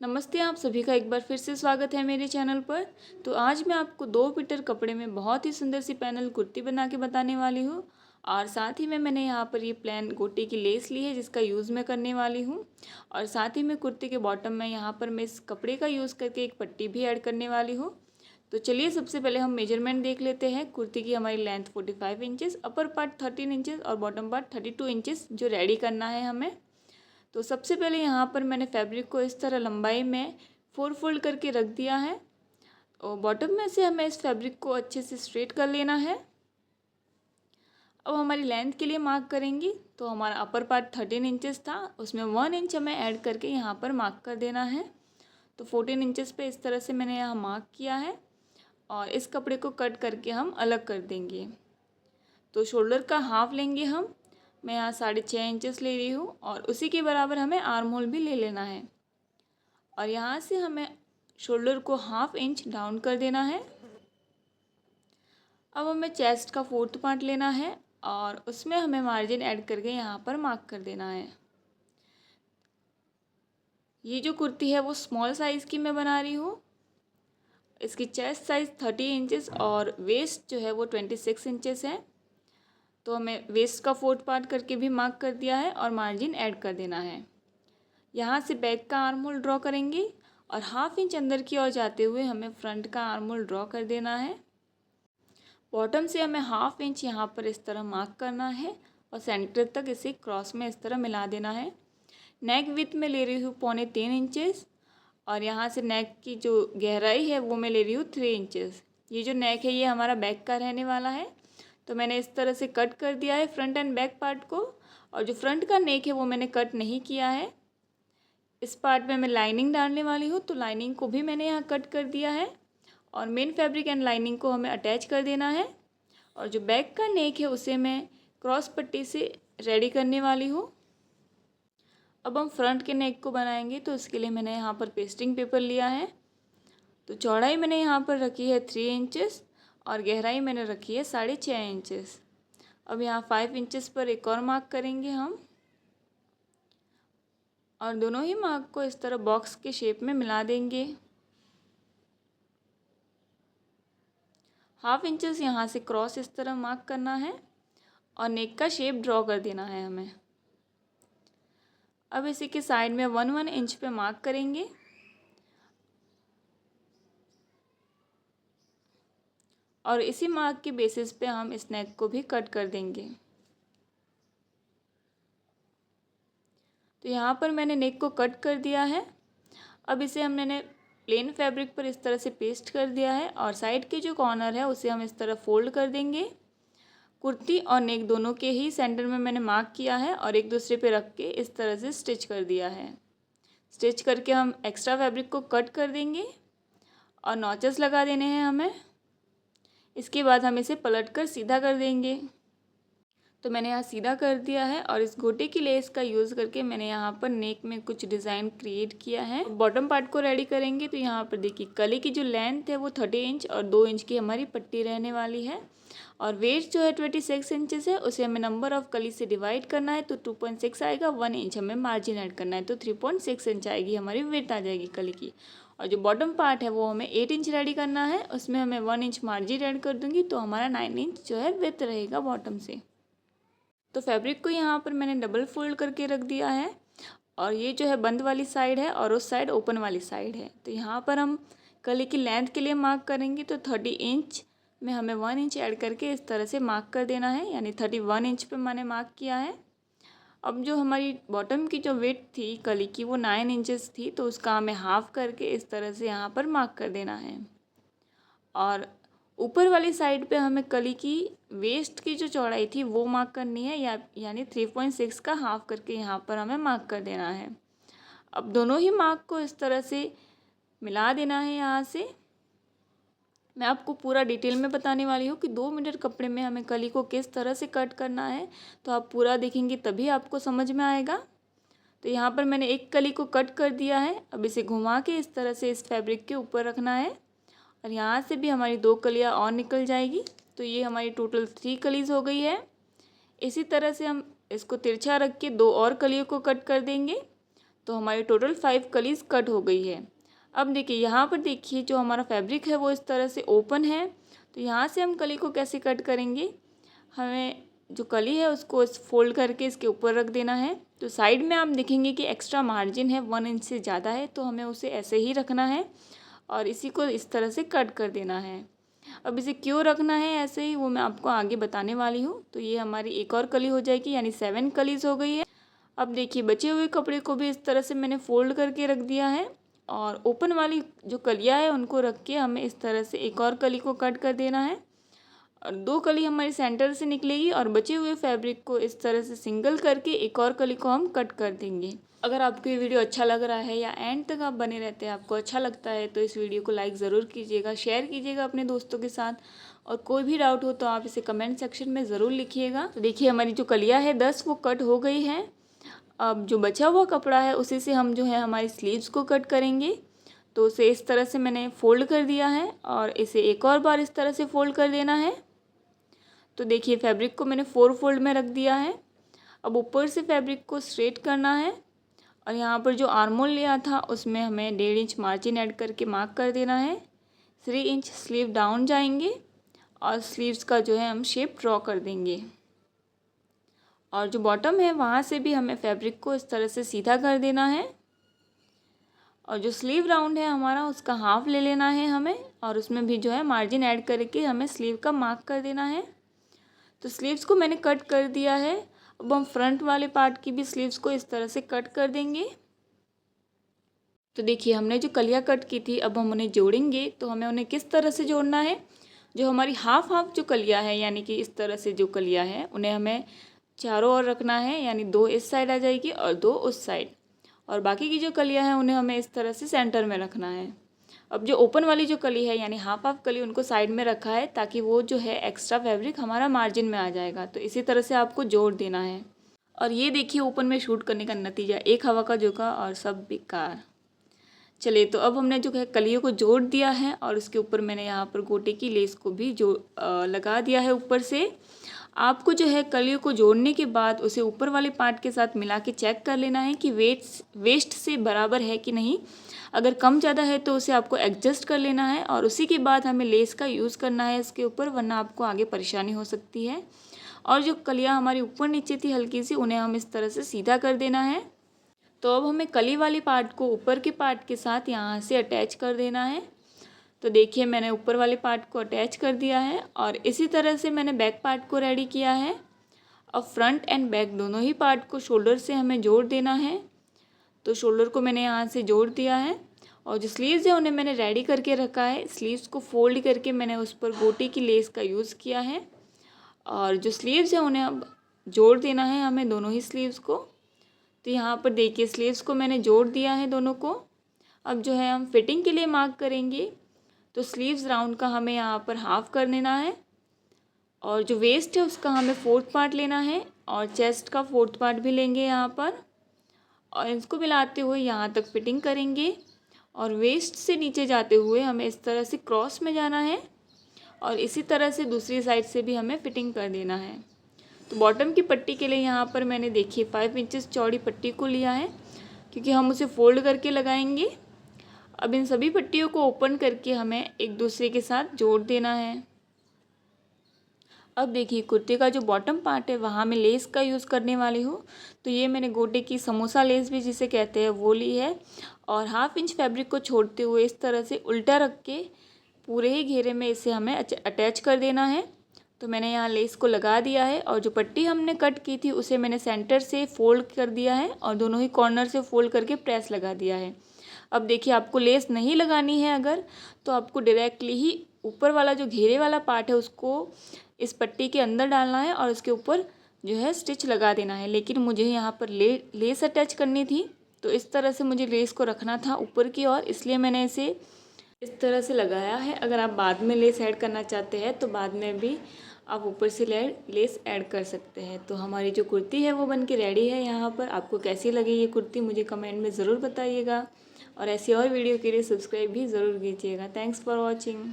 नमस्ते, आप सभी का एक बार फिर से स्वागत है मेरे चैनल पर। तो आज मैं आपको 2 मीटर कपड़े में बहुत ही सुंदर सी पैनल कुर्ती बना के बताने वाली हूँ। और साथ ही में मैंने यहाँ पर ये प्लेन गोटे की लेस ली है जिसका यूज़ मैं करने वाली हूँ। और साथ ही में कुर्ती के बॉटम में यहाँ पर मैं इस कपड़े का यूज़ करके एक पट्टी भी ऐड करने वाली हूँ। तो चलिए सबसे पहले हम मेजरमेंट देख लेते हैं। कुर्ती की हमारी length 45 inches, upper part 13 inches और बॉटम पार्ट 32 इंचेस जो रेडी करना है हमें। तो सबसे पहले यहाँ पर मैंने फैब्रिक को इस तरह लंबाई में 4 फोल्ड करके रख दिया है और बॉटम में से हमें इस फैब्रिक को अच्छे से स्ट्रेट कर लेना है। अब हमारी लेंथ के लिए मार्क करेंगे तो हमारा अपर पार्ट 13 इंचेस था, उसमें 1 इंच हमें ऐड करके यहाँ पर मार्क कर देना है। तो 14 इंचेस पे इस तरह से मैंने यहाँ मार्क किया है और इस कपड़े को कट करके हम अलग कर देंगे। तो शोल्डर का हाफ लेंगे हम, मैं यहाँ 6.5 इंचेस ले रही हूँ और उसी के बराबर हमें आर्म होल भी ले लेना है। और यहाँ से हमें शोल्डर को हाफ इंच डाउन कर देना है। अब हमें चेस्ट का 4th पार्ट लेना है और उसमें हमें मार्जिन ऐड करके यहाँ पर मार्क कर देना है। ये जो कुर्ती है वो स्मॉल साइज़ की मैं बना रही हूँ। इसकी चेस्ट साइज़ 30 इंचेस और वेस्ट जो है वो 26 इंचेस है। तो हमें वेस्ट का 4th पार्ट करके भी मार्क कर दिया है और मार्जिन ऐड कर देना है। यहाँ से बैक का आर्म होल ड्रॉ करेंगे और हाफ इंच अंदर की ओर जाते हुए हमें फ्रंट का आर्म होल ड्रॉ कर देना है। बॉटम से हमें हाफ इंच यहाँ पर इस तरह मार्क करना है और सेंटर तक इसे क्रॉस में इस तरह मिला देना है। नेक विड्थ में ले रही हूँ 3.25 इंचेस और यहाँ से नेक की जो गहराई है वो मैं ले रही हूँ 3 इंचेस। ये जो नेक है ये हमारा बैक का रहने वाला है। तो मैंने इस तरह से कट कर दिया है फ्रंट एंड बैक पार्ट को, और जो फ्रंट का नेक है वो मैंने कट नहीं किया है। इस पार्ट में मैं लाइनिंग डालने वाली हूँ तो लाइनिंग को भी मैंने यहाँ कट कर दिया है और मेन फैब्रिक एंड लाइनिंग को हमें अटैच कर देना है। और जो बैक का नेक है उसे मैं क्रॉस पट्टी से रेडी करने वाली हूँ। अब हम फ्रंट के नेक को बनाएंगे तो उसके लिए मैंने यहाँ पर पेस्टिंग पेपर लिया है। तो चौड़ाई मैंने यहाँ पर रखी है 3 इंचेस और गहराई मैंने रखी है 6.5 इंचेस। अब यहाँ 5 इंचेस पर एक और मार्क करेंगे हम और दोनों ही मार्क को इस तरह बॉक्स के शेप में मिला देंगे। हाफ इंचेस यहाँ से क्रॉस इस तरह मार्क करना है और नेक का शेप ड्रॉ कर देना है हमें। अब इसी के साइड में 1 इंच पे मार्क करेंगे और इसी मार्क के बेसिस पे हम इस नेक को भी कट कर देंगे। तो यहाँ पर मैंने नेक को कट कर दिया है। अब इसे हमने प्लेन फैब्रिक पर इस तरह से पेस्ट कर दिया है और साइड के जो कॉर्नर है उसे हम इस तरह फोल्ड कर देंगे। कुर्ती और नेक दोनों के ही सेंटर में मैंने मार्क किया है और एक दूसरे पे रख के इस तरह से स्टिच कर दिया है। स्टिच करके हम एक्स्ट्रा फैब्रिक को कट कर देंगे और नॉचेस लगा देने हैं हमें। इसके बाद हम इसे पलट कर सीधा कर देंगे। तो मैंने यहाँ सीधा कर दिया है और इस गोटे की लेस का यूज़ करके मैंने यहाँ पर नेक में कुछ डिज़ाइन क्रिएट किया है। बॉटम पार्ट को रेडी करेंगे तो यहाँ पर देखिए कली की जो लेंथ है वो 30 इंच और 2 इंच की हमारी पट्टी रहने वाली है और वेस्ट जो है 26 इंचेस है। उसे हमें नंबर ऑफ़ कली से डिवाइड करना है तो 2.6 आएगा। 1 इंच हमें मार्जिन ऐड करना है तो 3.6 इंच आएगी हमारी विड्थ आ जाएगी कली की। और जो बॉटम पार्ट है वो हमें 8 इंच रेडी करना है, उसमें हमें 1 इंच मार्जिन ऐड कर दूँगी तो हमारा 9 इंच जो है विड्थ रहेगा बॉटम से। तो फैब्रिक को यहाँ पर मैंने डबल फोल्ड करके रख दिया है और ये जो है बंद वाली साइड है और उस साइड ओपन वाली साइड है। तो यहाँ पर हम कली की लेंथ के लिए मार्क करेंगे तो 30 इंच में हमें 1 इंच ऐड करके इस तरह से मार्क कर देना है, यानी 31 इंच पे मैंने मार्क किया है। अब जो हमारी बॉटम की जो विड्थ थी कली की वो 9 इंचेस थी तो उसका हमें हाफ करके इस तरह से यहाँ पर मार्क कर देना है। और ऊपर वाली साइड पे हमें कली की वेस्ट की जो चौड़ाई थी वो मार्क करनी है, यानी 3.6 का हाफ करके यहाँ पर हमें मार्क कर देना है। अब दोनों ही मार्क को इस तरह से मिला देना है। यहाँ से मैं आपको पूरा डिटेल में बताने वाली हूँ कि 2 मीटर कपड़े में हमें कली को किस तरह से कट करना है, तो आप पूरा देखेंगे तभी आपको समझ में आएगा। तो यहाँ पर मैंने एक कली को कट कर दिया है। अब इसे घुमा के इस तरह से इस फैब्रिक के ऊपर रखना है और यहाँ से भी हमारी 2 कलियाँ और निकल जाएगी। तो ये हमारी टोटल 3 कलीज़ हो गई है। इसी तरह से हम इसको तिरछा रख के 2 और कलियों को कट कर देंगे तो हमारी टोटल 5 कलीज़ कट हो गई है। अब देखिए यहाँ पर देखिए जो हमारा फैब्रिक है वो इस तरह से ओपन है। तो यहाँ से हम कली को कैसे कट करेंगे, हमें जो कली है उसको फोल्ड करके इसके ऊपर रख देना है। तो साइड में आप देखेंगे कि एक्स्ट्रा मार्जिन है 1 इंच से ज़्यादा है, तो हमें उसे ऐसे ही रखना है और इसी को इस तरह से कट कर देना है। अब इसे क्यों रखना है ऐसे ही वो मैं आपको आगे बताने वाली हूँ। तो ये हमारी एक और कली हो जाएगी, यानी 7 कलीज़ हो गई है। अब देखिए बचे हुए कपड़े को भी इस तरह से मैंने फोल्ड करके रख दिया है और ओपन वाली जो कलियाँ है उनको रख के हमें इस तरह से एक और कली को कट कर देना है और 2 कली हमारी सेंटर से निकलेगी और बचे हुए फैब्रिक को इस तरह से सिंगल करके एक और कली को हम कट कर देंगे। अगर आपको ये वीडियो अच्छा लग रहा है या एंड तक आप बने रहते हैं, आपको अच्छा लगता है, तो इस वीडियो को लाइक ज़रूर कीजिएगा, शेयर कीजिएगा अपने दोस्तों के साथ और कोई भी डाउट हो तो आप इसे कमेंट सेक्शन में ज़रूर लिखिएगा। तो देखिए हमारी जो कलियाँ है 10 वो कट हो गई हैं। अब जो बचा हुआ कपड़ा है उसी से हम जो है हमारी स्लीव्स को कट करेंगे। तो उसे इस तरह से मैंने फ़ोल्ड कर दिया है और इसे एक और बार इस तरह से फ़ोल्ड कर देना है। तो देखिए फैब्रिक को मैंने 4 फोल्ड में रख दिया है। अब ऊपर से फैब्रिक को स्ट्रेट करना है और यहाँ पर जो आर्मोल लिया था उसमें हमें 1.5 इंच मार्जिन ऐड करके मार्क कर देना है। 3 इंच स्लीव डाउन जाएंगे और स्लीव्स का जो है हम शेप ड्रॉ कर देंगे और जो बॉटम है वहाँ से भी हमें फैब्रिक को इस तरह से सीधा कर देना है और जो स्लीव राउंड है हमारा उसका हाफ ले लेना है हमें और उसमें भी जो है मार्जिन ऐड करके हमें स्लीव का मार्क कर देना है। तो स्लीव्स को मैंने कट कर दिया है। अब हम फ्रंट वाले पार्ट की भी स्लीव्स को इस तरह से कट कर देंगे। तो देखिए हमने जो कलियाँ कट की थी अब हम उन्हें जोड़ेंगे। तो हमें उन्हें किस तरह से जोड़ना है, जो हमारी हाफ हाफ जो कलियाँ हैं यानी कि इस तरह से जो कलियाँ हैं उन्हें हमें चारों ओर रखना है, यानी 2 इस साइड आ जाएगी और 2 उस साइड, और बाकी की जो कलियाँ हैं उन्हें हमें इस तरह से सेंटर में रखना है। अब जो ओपन वाली जो कली है यानी हाफ हाफ कली उनको साइड में रखा है ताकि वो जो है एक्स्ट्रा फैब्रिक हमारा मार्जिन में आ जाएगा। तो इसी तरह से आपको जोड़ देना है। और ये देखिए ओपन में शूट करने का नतीजा, एक हवा का झोंका और सब बेकार। चलिए तो अब हमने जो है कलियों को जोड़ दिया है और उसके ऊपर मैंने यहाँ पर गोटे की लेस को भी लगा दिया है ऊपर से। आपको जो है कलियों को जोड़ने के बाद उसे ऊपर वाले पार्ट के साथ मिला के चेक कर लेना है कि वेस्ट से बराबर है कि नहीं। अगर कम ज़्यादा है तो उसे आपको एडजस्ट कर लेना है और उसी के बाद हमें लेस का यूज़ करना है इसके ऊपर, वरना आपको आगे परेशानी हो सकती है। और जो कलियाँ हमारी ऊपर नीचे थी हल्की सी, उन्हें हम इस तरह से सीधा कर देना है। तो अब हमें कली वाली पार्ट को ऊपर के पार्ट के साथ यहाँ से अटैच कर देना है। तो देखिए मैंने ऊपर वाले पार्ट को अटैच कर दिया है और इसी तरह से मैंने बैक पार्ट को रेडी किया है। अब फ्रंट एंड बैक दोनों ही पार्ट को शोल्डर से हमें जोड़ देना है। तो शोल्डर को मैंने यहाँ से जोड़ दिया है और जो स्लीव्स है उन्हें मैंने रेडी करके रखा है। स्लीव्स को फोल्ड करके मैंने उस पर गोटी की लेस का यूज़ किया है और जो स्लीव्स है उन्हें अब जोड़ देना है हमें, दोनों ही स्लीव्स को। तो यहाँ पर देखिए स्लीव्स को मैंने जोड़ दिया है दोनों को। अब जो है हम फिटिंग के लिए मार्क करेंगे। तो स्लीव्स राउंड का हमें यहाँ पर हाफ कर देना है और जो वेस्ट है उसका हमें 4th पार्ट लेना है और चेस्ट का 4th पार्ट भी लेंगे यहाँ पर और इसको मिलाते हुए यहाँ तक फिटिंग करेंगे और वेस्ट से नीचे जाते हुए हमें इस तरह से क्रॉस में जाना है और इसी तरह से दूसरी साइड से भी हमें फिटिंग कर देना है। तो बॉटम की पट्टी के लिए यहाँ पर मैंने देखिए 5 इंचेस चौड़ी पट्टी को लिया है क्योंकि हम उसे फोल्ड करके लगाएंगे। अब इन सभी पट्टियों को ओपन करके हमें एक दूसरे के साथ जोड़ देना है। अब देखिए कुर्ते का जो बॉटम पार्ट है वहाँ मैं लेस का यूज़ करने वाली हूँ। तो ये मैंने गोटे की समोसा लेस भी जिसे कहते हैं वो ली है और 1/2 इंच फैब्रिक को छोड़ते हुए इस तरह से उल्टा रख के पूरे ही घेरे में इसे हमें अटैच कर देना है। तो मैंने यहाँ लेस को लगा दिया है और जो पट्टी हमने कट की थी उसे मैंने सेंटर से फोल्ड कर दिया है और दोनों ही कॉर्नर से फोल्ड करके प्रेस लगा दिया है। अब देखिए आपको लेस नहीं लगानी है अगर, तो आपको डायरेक्टली ही ऊपर वाला जो घेरे वाला पार्ट है उसको इस पट्टी के अंदर डालना है और उसके ऊपर जो है स्टिच लगा देना है। लेकिन मुझे यहाँ पर लेस अटैच करनी थी तो इस तरह से मुझे लेस को रखना था ऊपर की ओर, इसलिए मैंने इसे इस तरह से लगाया है। अगर आप बाद में लेस ऐड करना चाहते हैं तो बाद में भी आप ऊपर से लेस ऐड कर सकते हैं। तो हमारी जो कुर्ती है वो बन के रेडी है। यहाँ पर आपको कैसी लगी ये कुर्ती मुझे कमेंट में ज़रूर बताइएगा और ऐसी और वीडियो के लिए सब्सक्राइब भी ज़रूर कीजिएगा। Thanks for watching.